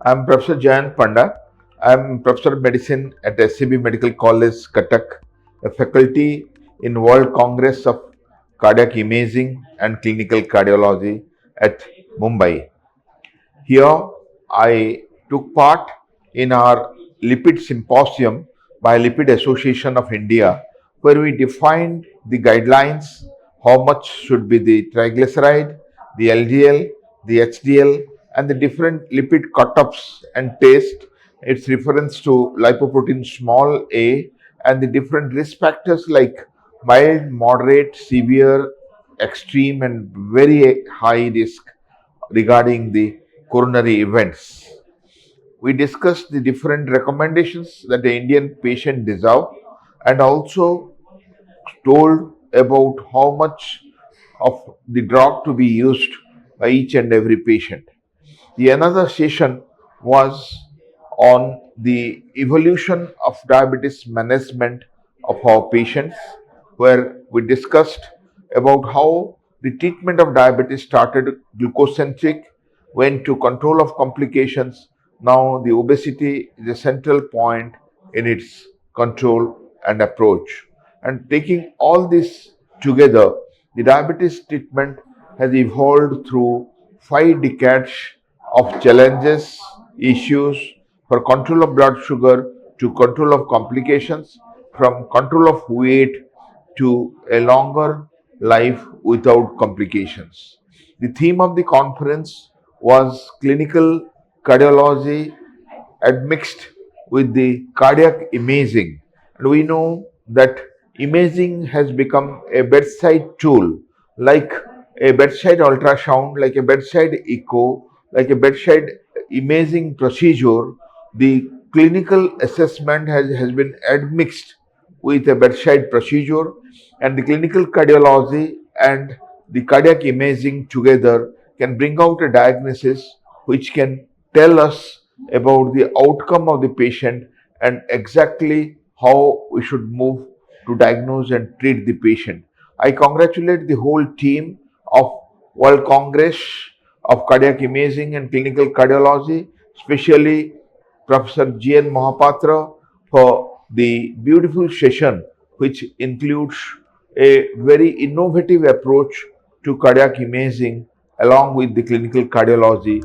I'm Professor Jayant Panda. I'm Professor of Medicine at SCB Medical College, Cuttack, a faculty in World Congress of Cardiac Imaging and Clinical Cardiology at Mumbai. Here, I took part in our Lipid Symposium by Lipid Association of India, where we defined the guidelines, how much should be the triglyceride, the LDL, the HDL, and the different lipid cutoffs and taste. Its reference to lipoprotein small a and the different risk factors like mild, moderate, severe, extreme, and very high risk regarding the coronary events. We discussed the different recommendations that the Indian patient deserve and also told about how much of the drug to be used by each and every patient. The another session was on the evolution of diabetes management of our patients, where we discussed about how the treatment of diabetes started glucocentric, went to control of complications. Now the obesity is a central point in its control and approach. And taking all this together, the diabetes treatment has evolved through 5 decades of challenges, issues for control of blood sugar to control of complications, from control of weight to a longer life without complications. The theme of the conference was clinical cardiology admixed with the cardiac imaging. And we know that imaging has become a bedside tool, like a bedside ultrasound, like a bedside echo, like a bedside imaging procedure. The clinical assessment has been admixed with a bedside procedure, and the clinical cardiology and the cardiac imaging together can bring out a diagnosis which can tell us about the outcome of the patient and exactly how we should move to diagnose and treat the patient. I congratulate the whole team of World Congress of Cardiac Imaging and Clinical Cardiology, especially Professor G.N. Mohapatra, for the beautiful session which includes a very innovative approach to cardiac imaging along with the clinical cardiology